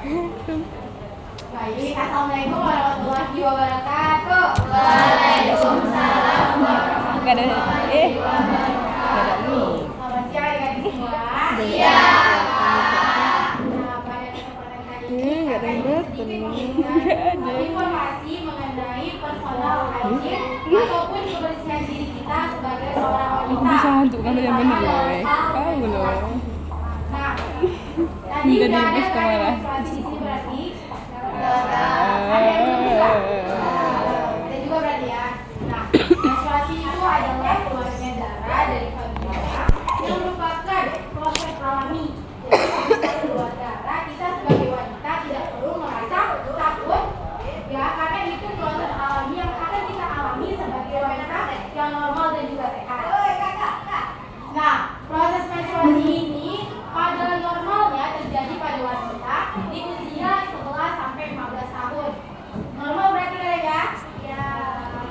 Baik, assalamualaikum warahmatullahi wabarakatuh. Waalaikumsalam warahmatullahi wabarakatuh. Selamat siang adik-adik semua. Siang. Nah, pada kesempatan kali ini kita sedikit informasi mengenai personal hygiene ataupun kebersihan diri kita sebagai seorang wanita. Bisa untuk kamu yang benar loh, kamu loh. Nah, tadi udah ada kan menstruasi di sini berarti. Ada juga berarti ya. Nah, menstruasi itu adalah keluarnya darah dari vagina yang merupakan proses alami. Jadi dari keluar darah, kita sebagai wanita tidak perlu merasa takut ya, karena itu proses alami yang akan kita alami sebagai wanita yang normal dan juga sehat. Nah, proses menstruasi ini pada normalnya terjadi pada wanita di usia 11 sampai 15 tahun. Normal berarti ya? Ya.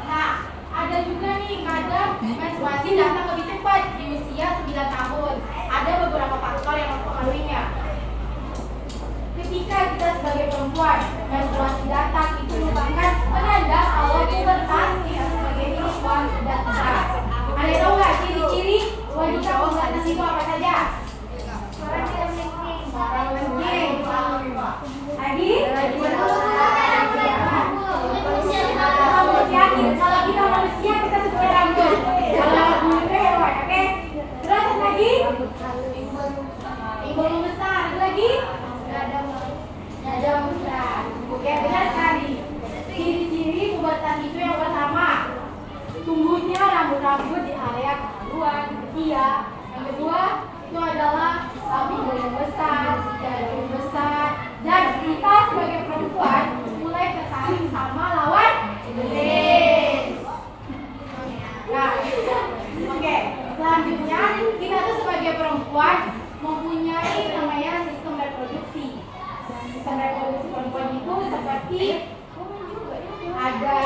Nah, ada juga nih kadang menstruasi datang lebih cepat di usia 9 tahun. Ada beberapa faktor yang mempengaruhinya. Ketika kita sebagai perempuan menstruasi datang, itu merupakan penanda kalau pubertas kita sebagai perempuan sudah tiba. Ada tahu nggak ciri-ciri wanita pubertas itu apa saja? Suara kencing. Lagi? Kalau kita manusia kita sebutnya rambut. Kalau bulunya hewan, oke? Terus lagi? Pinggul membesar. Ada lagi? Dada membesar. Oke, benar sekali. Ciri-ciri pubertas itu yang pertama, tumbuhnya rambut-rambut di area kemaluan, ketiak. Yang kedua, itu adalah pinggul yang besar, dada yang besar, dan kita sebagai perempuan mulai tertarik sama lawan jenis. Nah, oke. Selanjutnya kita tuh sebagai perempuan mempunyai namanya sistem reproduksi. Sistem reproduksi perempuan itu seperti ada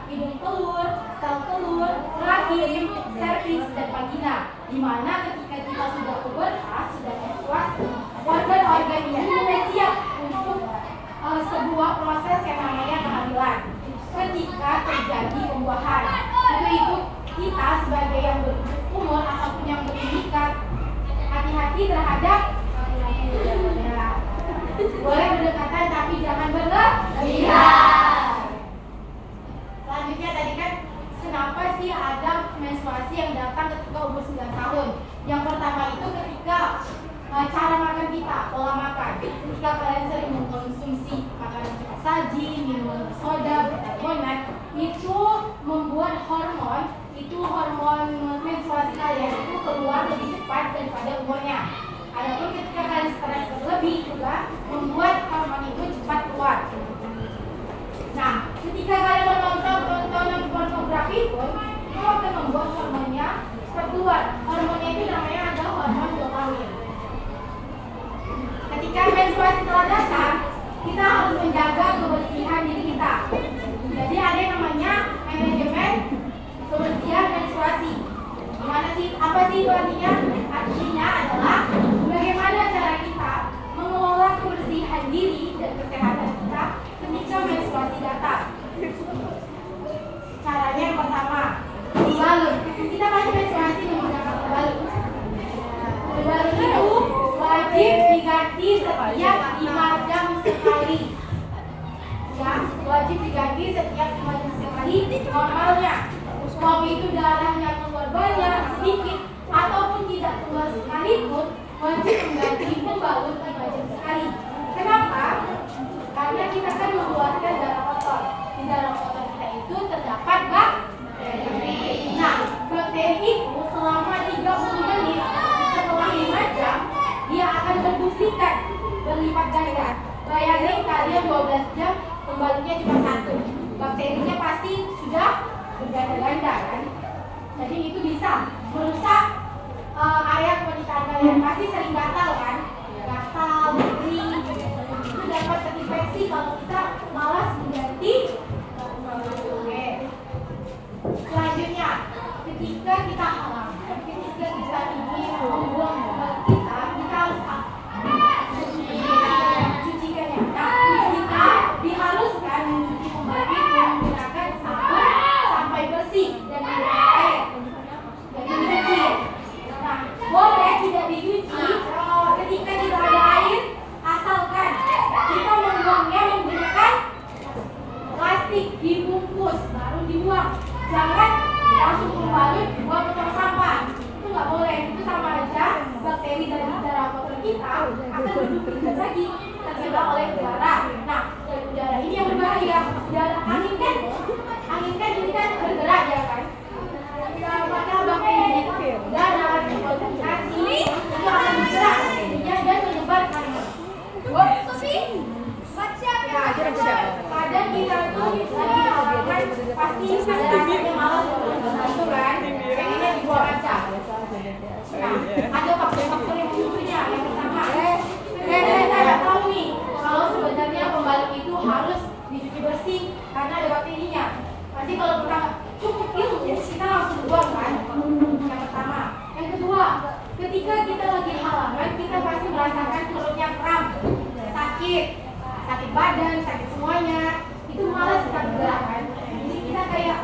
hidung telur, sel telur, rahim, serviks, dan vagina. Di mana ketika kita sudah pubertas, sudah menstruasi, organ-organ ini mulai siap untuk sebuah proses yang namanya kehamilan. Ketika terjadi pembuahan, itu kita sebagai yang berumur ataupun yang berpendidikan hati-hati terhadap boleh berdekatan tapi jangan berlebihan. Selanjutnya tadi kan kenapa sih ada menstruasi yang datang ketika umur 9 tahun? Yang pertama itu ketika cara makan kita, pola makan. Ketika kalian sering mengkonsumsi makanan cepat saji, minuman bersoda, berkarbonat, itu membuat hormon menstruasi kalian itu keluar lebih cepat daripada umurnya. Adapun ketika kalian stres berlebih juga membuat hormon itu cepat keluar. Nah, ketika kalian menonton tontonan pornografi pun itu akan membuat hormonnya cepat keluar. Hormonnya itu namanya adalah hormon dopamin. Ketika menstruasi telah datang, kita harus menjaga kebersihan diri kita. Jadi ada yang namanya manajemen kebersihan menstruasi. Gimana sih? Apa sih itu artinya? Artinya adalah bagaimana cara kita mengelola kebersihan diri dan kesehatan kita ketika menstruasi datang. Caranya yang pertama, pembalut. Kita masih menstruasi menggunakan pembalut. Pembalut itu wajib diganti setiap 5 jam sekali. Ya, wajib diganti setiap 5 jam sekali normalnya. Mau itu darahnya keluar banyak, sedikit, ataupun tidak keluar sekalipun, wajib mengganti pembalut 5 jam sekali. Kenapa? Karena kita kan mengeluarkan darah kotor. Di darah kotor kita itu terdapat bakteri. Nah, bakteri itu selama 30 menit setelah 5 jam, dia akan berduplikat, berlipat ganda. Bayangin kalian 12 jam, pembalutnya cuma 1. Bakterinya pasti sudah berganda-ganda kan? Jadi itu bisa merusak area kependidikan kalian. Pasti sering gatal kan? Gatal, nyeri, itu dapat terinfeksi kalau kita malas mengganti. Oke. Selanjutnya, ketika kita halang, ketika kita ingin membuang pembalut kita harus cucikan ya. akan berpindah lagi terserap oleh udara. Nah, dari udara ini yang berbahaya. Udara angin kan ini kan bergerak ya kan. Maka bakteri itu udara berkomunikasi itu akan bergerak jadinya dan menyebar kemana. Kadang kita tuh lagi halaman pasti ada rasanya malas itu kan, pengennya dibuang aja. Nah, ada faktor-faktor yang memicunya. Yang pertama, saya tahu nih kalau sebenarnya pembalut itu harus dicuci bersih karena ada bakterinya. Pasti kalau kita cukup ilmu kita langsung buang kan. Yang pertama. Yang kedua, ketika kita lagi halaman kita pasti merasakan perutnya kram, sakit badan, sakit semuanya, itu malas kita bergerak kan. Jadi kita kayak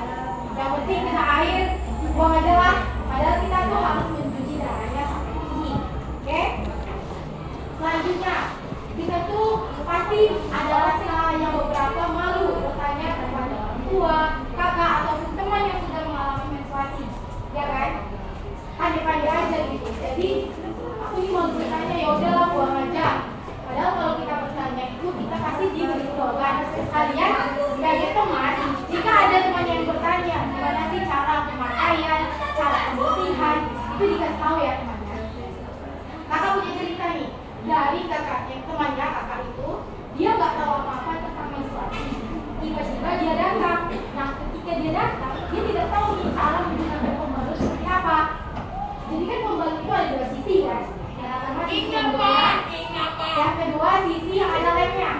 yang penting kita air buang aja lah, padahal kita tuh harus mencuci darahnya sampai bersih. Oke? Selanjutnya kita tuh pasti ada rasa yang beberapa malu bertanya kepada orang tua, kakak ataupun teman yang sudah mengalami menstruasi, ya kan? Pandai-pandai aja gitu. Jadi aku ini mau bertanya, ya udahlah buang aja. Padahal kalau kita bertanya itu kita pasti diberitahukan. Kalian sebagai teman, jika ada teman yang bertanya gimana sih cara pemakaian, cara pembersihan, itu dikasih tahu ya temannya. Kakak punya cerita nih dari kakaknya, temannya kakak itu dia nggak tahu apa-apa tentang menstruasi. Tiba-tiba dia datang. Nah, ketika dia datang, dia tidak tahu nih cara menggunakan pembalut seperti apa. Jadi kan pembalut itu ada dua sisi kan. Yang pertama sisi yang kedua sisi yang ada lemnya.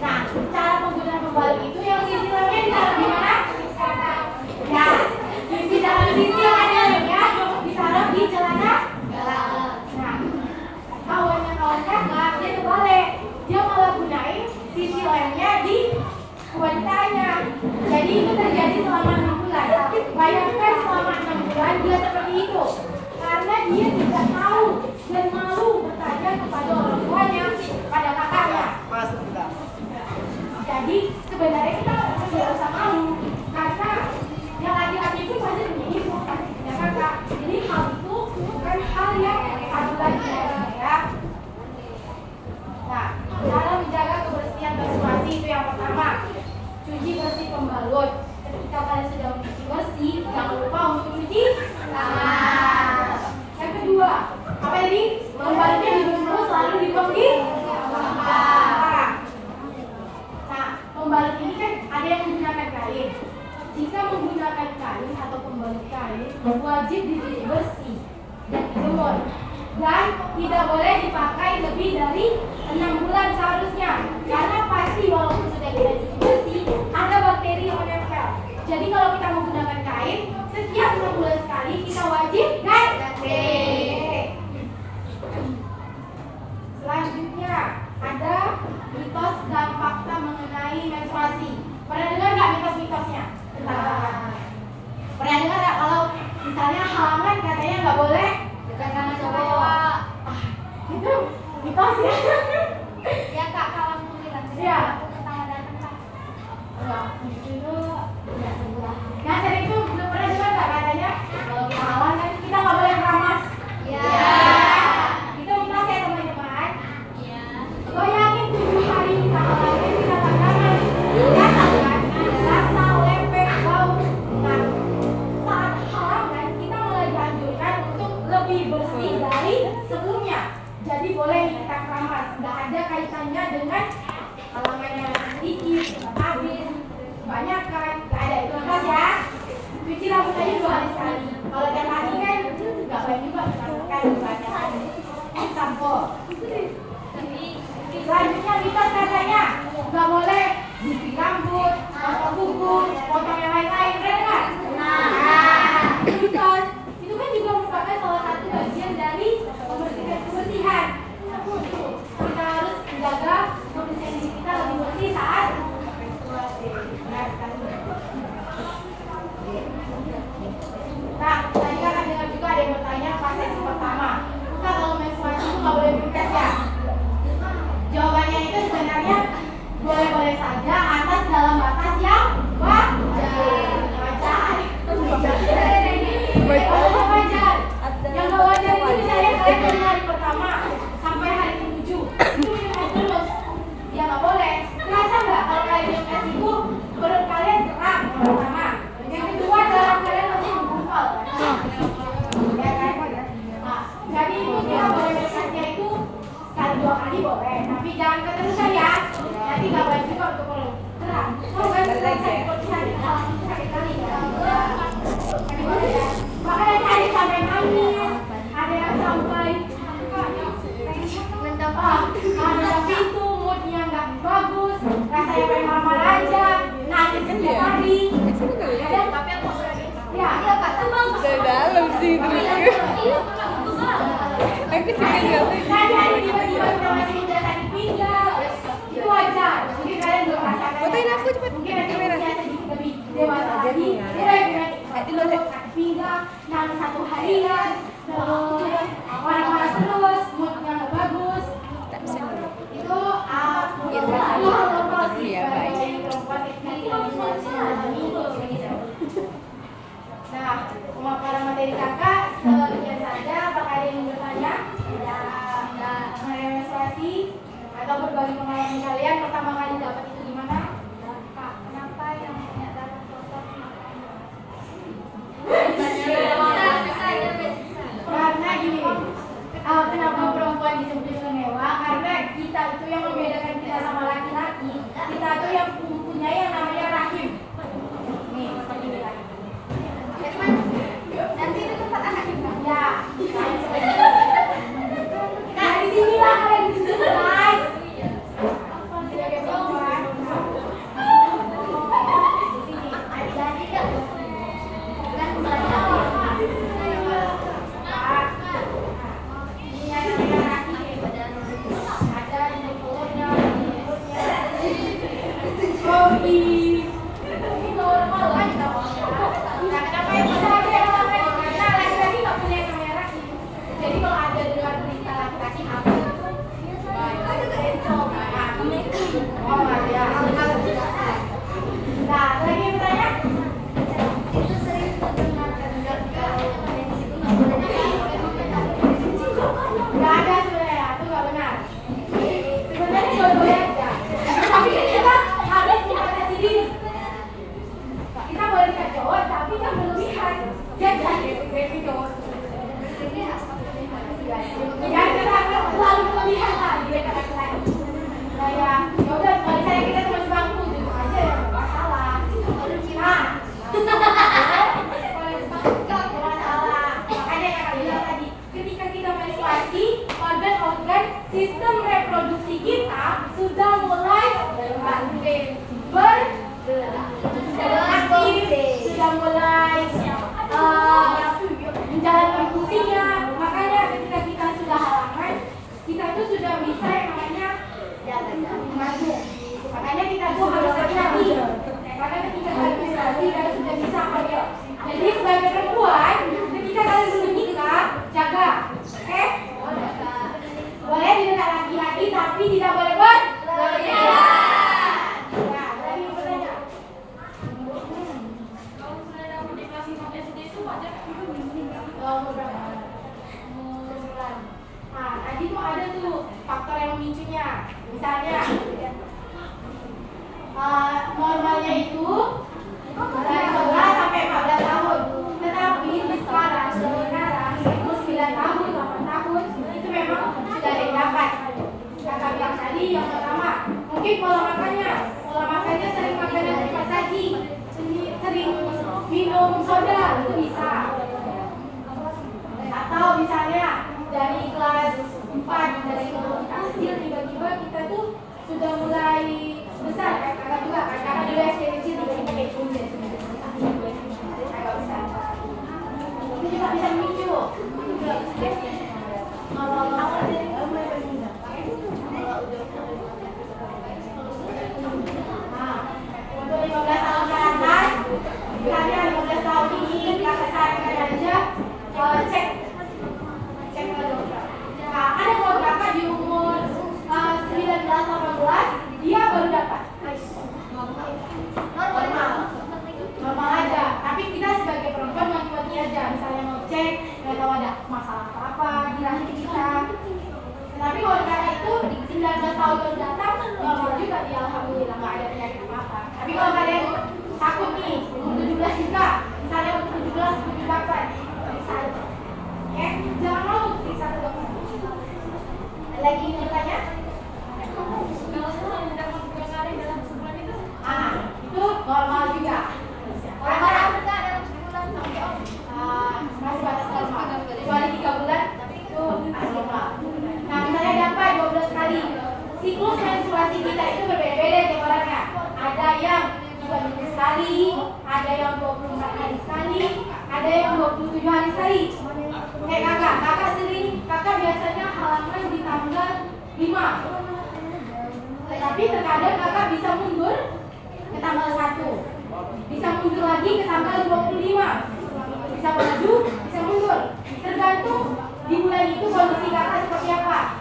Nah, cara penggunaan pembalut itu yang sisi lemnya ditaruh di mana? Ya, sisi dalam sisi yang ada lemnya ditaruh di celana dalam. Nah, kawan kakak dia terbalik, dia malah gunain sisi lemnya di wanitanya. Jadi itu terjadi selama 6 bulan. Bayangkan selama 6 bulan dia seperti itu karena dia tidak tahu dan malu bertanya kepada orang tuanya, pada kakaknya. Jadi sebenarnya kita tidak usah malu karena yang laki-laki itu pasti punya ibu, pasti punya kakak. Jadi hal itu bukan hal yang harus lagi ya. Nah, cara menjaga kebersihan menstruasi itu yang pertama, cuci bersih pembalut. Ketika kalian sudah mencuci bersih, jangan lupa untuk mencuci tangan. Yang kedua, apa tadi? Pembalutnya dulu selalu dibuang di sampah. Nah, pembalut ini kan ada yang menggunakan kain. Jika menggunakan kain atau pembalut kain, wajib dicuci bersih dan dijemur. Dan tidak boleh dipakai lebih dari 6 bulan seharusnya. Karena pasti walaupun sudah kita cuci bersih, ada bakteri yang menempel. Jadi kalau kita menggunakan kain, setiap 6 bulan sekali kita wajib ganti. Selanjutnya ada mitos dan fakta mengenai menstruasi. Pernah dengar nggak mitos-mitosnya? Pernah dengar nggak kalau misalnya halaman katanya nggak boleh dekat sama cowok? Itu mitos ya? Ya kak, kalau bilang Iya. aku pertama datang kak. Enggak, itu nggak sebelah. Nah, saya itu belum pernah dengar nggak katanya kalau kita halaman kan kita nggak boleh keramas. Ya. Itu mitos ya teman-teman. Iya. Bayangin 7 hari kita halaman kita tak keramas. Gatal kan? Gatal, lembek, bau. Nah, saat halaman kita mulai dianjurkan untuk lebih bersih dari sebelumnya. Jadi boleh kita keramas. Nggak ada kaitannya dengan halaman yang sedikit, habis, kebanyakan. Nggak ada itu lepas ya. Cuci rambut aja 2 hari sekali. Kalau tiap hari kan nggak baik juga kan kebanyakan sampo. Selanjutnya mitos katanya nggak boleh gunting rambut, potong kuku, potong yang lain-lain, benar nggak? Nah, mitos itu kan juga merupakan salah satu bagian dari kebersihan. Kita harus menjaga kebersihan diri kita lebih bersih saat menstruasi. Nah, tadi kan dengar juga ada yang bertanya pas sesi pertama, Kak, kalau menstruasi itu nggak boleh beringas ya? Jawabannya itu sebenarnya boleh-boleh saja atas dalam batas yang wajar. Yang nggak wajar itu misalnya kalian dari hari pertama sampai 2 kali boleh, tapi jangan keterusan ya. Nanti nggak baik juga untuk terang. Kalau kan sakit kali ya. Makanya ada yang sampai nangis, ada yang sampai ada pintu, moodnya nggak bagus, rasanya pengen marah aja, nangis setiap hari. Ada tapi aku ya, iya Kak, itu bagus. Dari dalam sih terus. Aku juga nggak tahu. Tadi hari tiba-tiba kita masih udah sakit pinggang, itu wajar. Mungkin kalian belum merasakan. Fotoin aku cepet. Mungkin nanti usia sedikit lebih dewasa lagi, sakit pinggang, nangis 1 harian, terus marah-marah terus, moodnya nggak bagus. Itu normal sih. Iya, baik. Nah, pemaparan materi kakak sekian saja. Apakah ada yang ingin bertanya? Mengenai menstruasi atau berbagi pengalaman kalian pertama kali dapat itu gimana? Kak, kenapa yang punya darah kotor? Karena gini, kenapa perempuan disebut istimewa? Karena kita itu yang membedakan kita sama laki-laki. Kita itu yang mempunyai yang namanya rahim. Nih, seperti ini lagi. Nanti itu tempat anak kita. Ya, nah di sinilah kalian disitu guys. Sebagai perempuan. Jadi kan bukan belajar. Ini ada rahim. Ada di mulutnya, di perutnya. Oh ini normal kan kita ngomong. Nah, kenapa yang ada karena laki-laki nggak punya yang namanya rahim. Jadi kalau ada di luar berita laki-laki hamil itu oh ya. Nah, lagi yang bertanya? Itu sering mendengarkan prinsip itu nggak boleh Nggak ada sebenarnya, itu nggak benar. Sebenarnya boleh-boleh aja. Tapi kita harus membatasi diri. Kita boleh dekat cowok, tapi jangan berlebihan. Jangan gitu. Ya kita terlalu berlebihan lah di dekat laki-laki. Kayak, yaudah kalau misalnya kita cuma sebangku gitu aja ya nggak masalah. Nah, nggak masalah. Makanya yang kata bilang tadi, ketika kita menstruasi, organ-organ sistem reproduksi kita sudah mulai beraktif, sudah mulai menjalankan fungsinya. Makanya ketika kita sudah halangan, kita itu sudah bisa yang namanya mengandung. Makanya kita tuh harus hati-hati. Karena ketika kalian menstruasi, kalian sudah bisa hamil. Jadi sebagai perempuan, ketika kalian belum menikah, jaga. Oke? Boleh di dekat laki-laki, tapi tidak boleh berlebihan. Nah, lagi bertanya. Kalau misalnya dapat dikasih sampai SD itu wajar Beberapa bulan. Nah, tadi tuh ada tuh faktor yang memicunya. Misalnya, normalnya itu dari 11 sampai 14 tahun. Tetapi sekarang umur 9 tahun, 8 tahun itu memang sudah ada yang dapat. Kakak bilang tadi yang pertama, mungkin pola makannya sering makan yang cepat saji, sering minum soda, itu bisa. Atau misalnya dari kelas 4 dari kelas kecil tiba-tiba kita tuh sudah mulai besar kayak kakak juga kan kakak dulu SD kecil tiba-tiba kayak gini agak besar itu juga bisa memicu kalau awal dari mulai bermuda nah untuk 15 tahun ke atas misalnya 15 tahun ini kakak sarankan aja cek ke dokter. Nah, ada kalau kakak di umur 19-18 dia baru dapat. Normal aja. Tapi kita sebagai perempuan wanti-wanti aja. Misalnya mau cek, nggak tahu ada masalah apa di rahim kita. Tapi kalau kakak itu 19 tahun baru datang, normal juga dia alhamdulillah nggak ada penyakit apa-apa. Tapi kalau kalian takut nih, umur 17 juga, misalnya umur 17 belum dapat, bisa aja. Oke, jangan mau periksa ke dokter. Lagi ingin bertanya? ada yang 27 hari sekali. Kayak kakak biasanya halangan di tanggal 5. Tetapi terkadang kakak bisa mundur ke tanggal 1. Bisa mundur lagi ke tanggal 25. Bisa maju, bisa mundur. Tergantung di bulan itu kondisi kakak seperti apa.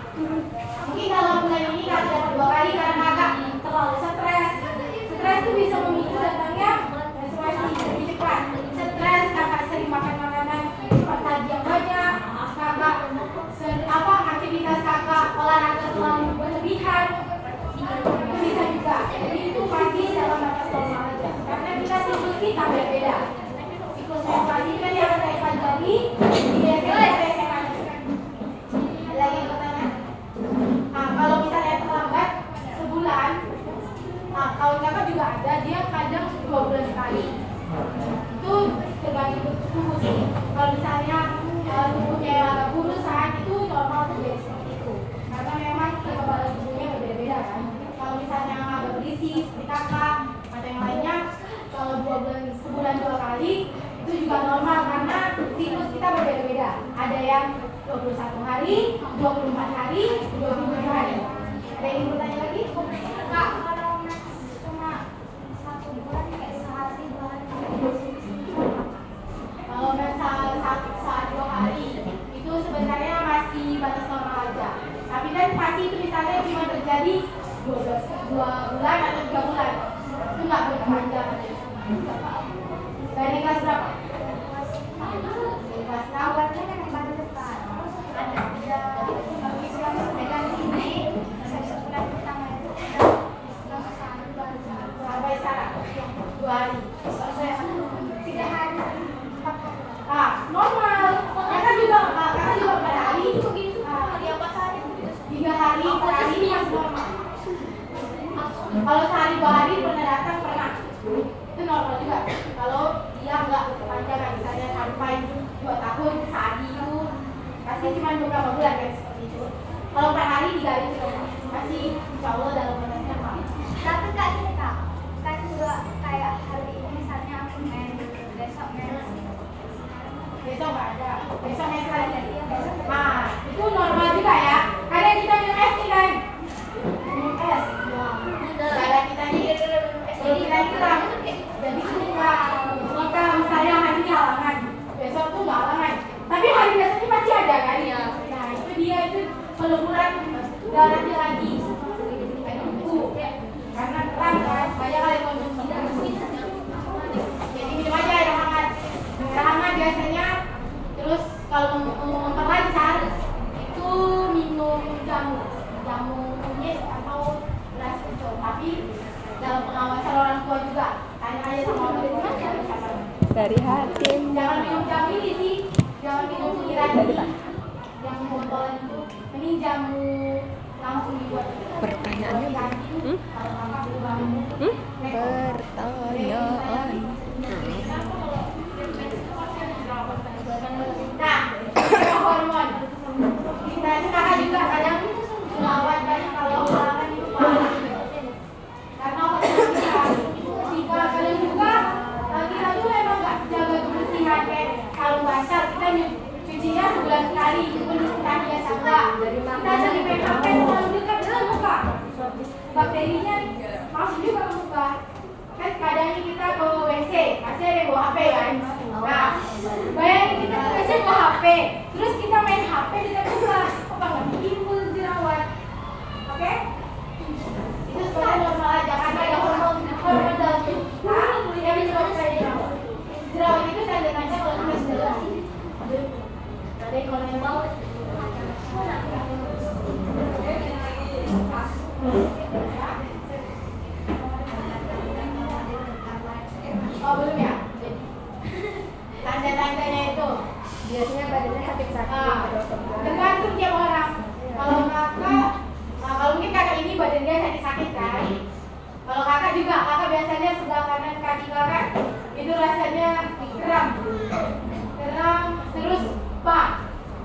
Mungkin kalau bulan ini kakak dapat 2 kali karena kakak terlalu stres. Stres itu bisa memicu datangnya menstruasi lebih cepat. Stres, kakak sering makan makanan saji yang banyak, kakak aktivitas kakak olahraga terlalu berlebihan, itu bisa juga. Jadi itu pasti dalam batas normal aja. Karena kita siklus kita beda-beda. Siklus menstruasi kan yang ada ikan tadi, biasanya ada SMA. Ada lagi yang bertanya? Nah, kalau misalnya terlambat sebulan, nah kawan kakak juga ada, dia kadang 2 bulan sekali. Itu tergantung tubuh sih. Kalau misalnya tubuhnya yang agak kurusan itu normal terjadi seperti itu. Karena memang kekebalan tubuhnya berbeda-beda kan. Kalau misalnya yang agak berisi seperti kakak atau yang lainnya, kalau sebulan 2 kali itu juga normal karena siklus kita berbeda-beda. Ada yang 21 hari, 24 hari, 27 hari. Ada yang bertanya lagi? Kak, kalau cuma 1 bulan kayak sehari 2 hari. Kalau misal 1 saat 2 hari itu sebenarnya masih batas normal aja. Tapi kan pasti itu misalnya cuma terjadi 2 bulan atau 3 bulan. Itu nggak berpanjang. Dari kelas berapa? Dari kelas 6. Awalnya kan yang baru depan. Ada pegang ini, sebulan pertama itu Sampai sekarang 2 hari. 3 hari. Normal. Kakak juga pada hari itu begitu. Dia 4 hari. 3 hari per hari ini yang normal. Kalau sehari 2 hari pernah datang pernah. Itu normal juga. Kalau dia nggak berkepanjangan, misalnya sampai 2 tahun sehari itu pasti cuma beberapa bulan kan seperti itu. Kalau per hari 3 hari itu normal. Pasti insya Allah dalam batas normal. Tapi kak gini kak, kan juga kayak hari ini misalnya aku main, besok main. Besok nggak ada. Besok mes lagi. Nah, itu normal juga ya. Kadang kita minum es nih kan. Minum es. Darah kita nih. Jadi kita kurang. Jadi kita misalnya hari ini halangan. Besok tuh nggak halangan. Tapi hari besoknya pasti ada kan ya. Nah, itu dia itu peleburan darahnya lagi. Karena terang kan, banyak kali konsumsi darah. Jadi minum aja air hangat. Air hangat biasanya. Terus kalau memperlancar itu minum jamu kunyit atau beras kencur. Tapi dalam pengawasan orang tua juga. Tanya aja sama orang tua jangan sama. Dari hakim. Jangan minum jamu ini sih. Jangan minum kirani. Yang botolan itu. Mending jamu langsung dibuat. Pertanyaannya pertanyaan. Nah, hormon. Kita itu kakak juga kadang melawan kan kalau halangan itu parah. Karena hormon kita kadang juga kita tuh memang nggak jaga kebersihan kayak kalung basah kita cucinya sebulan sekali itu pun kita biasa enggak. Kita sering main HP terlalu dekat dengan muka. Bakterinya masuk juga ke muka. Kan kadang kita ke WC masih ada yang bawa HP kan. Nah, bayangin kita ke WC bawa HP, terus kita main HP dekat muka, apa nggak timbul jerawat? Oke? Itu sebenarnya normal aja karena ada hormon dalam tubuh kita yang menyebabkan jerawat. Jerawat itu tanda-tanda kalau kita sudah ada yang kalau yang mau. Oh belum ya? Tanda-tandanya itu Biasanya badannya sakit-sakit. tergantung tiap orang. Kalau kakak, kalau mungkin kakak ini badan dia sakit-sakit kan. Kalau kakak juga, kakak biasanya sebelah kanan kaki kakak itu rasanya kram, terus pak.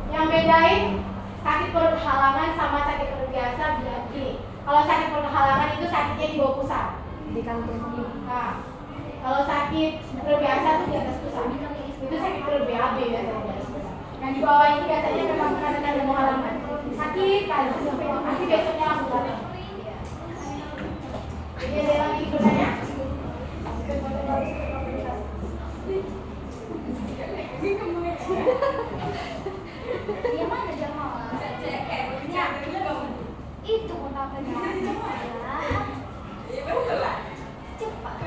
Yang bedain sakit perut halangan sama sakit perut biasa bilang gini. Kalau sakit perut halangan itu sakitnya di bawah pusat. Di kantong. Nah, kalau sakit perut biasa tuh di atas pusat. Itu sakit perut BAB ya. Yang di bawah ini biasanya memang karena ada halaman. Sakit kan, pasti besoknya langsung datang. Jadi ada lagi bertanya? Dia mana jamaah? Itu kontaknya. Cepat.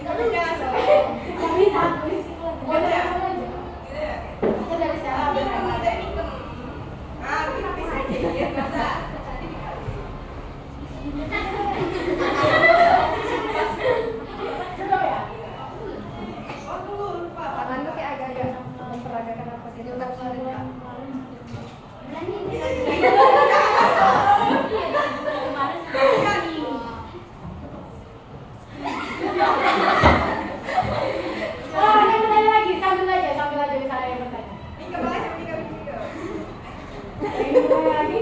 Tapi satu isi kita dari sana seru ya? Tanganmu kayak agak-agak memperagakan apa sih? Dia Oh, ada yang bertanya lagi, sambil aja misalnya yang bertanya. Yang bertanya lagi?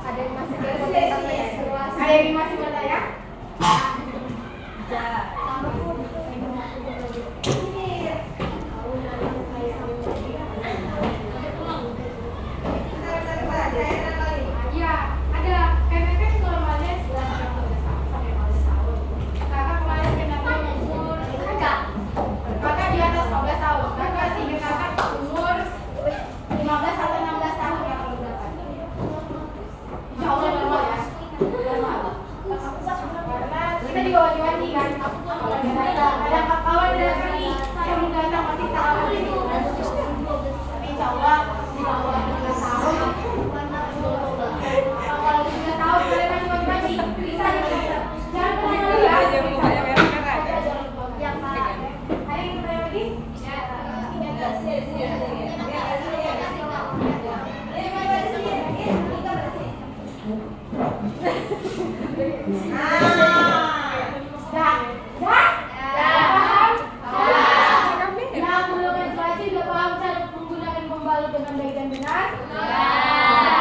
ada yang masih bertanya menstruasi. Ada yang masih bertanya? Iya, ada. Karena kan normalnya 11 sampai 12 tahun. Kakak kemarin kenapa umur kakak di atas 15 tahun. Kakak sehingga kakak umur 15 atau 16 tahun ya kalau dapat. Insya Allah normal ya. Normal. Karena kita juga wanti-wanti kan. Ada kawan dari kami yang datang masih tahu ini. Tapi insya Allah di bawah 15 tahun. Kalau 3 tahun kalian masih wanti-wanti bisa dibilang. Jangan pernah malu ya. Ya Pak. Ada yang bertanya lagi? Yang belum menstruasi sudah paham cara menggunakan pembalut dengan baik dan benar?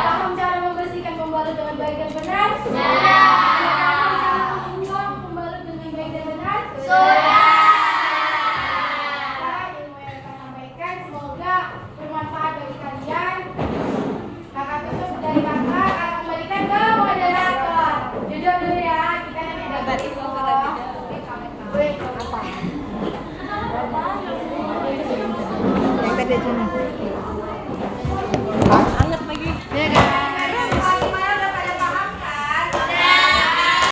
Paham cara membersihkan pembalut dengan baik dan benar? Paham cara membuang pembalut dengan baik dan benar? Ilmu yang saya sampaikan semoga bermanfaat bagi kalian. Kakak tutup dari kakak kembalikan ke moderator. Duduk dulu ya, kita nanti ada info. Yang tadi aja nih.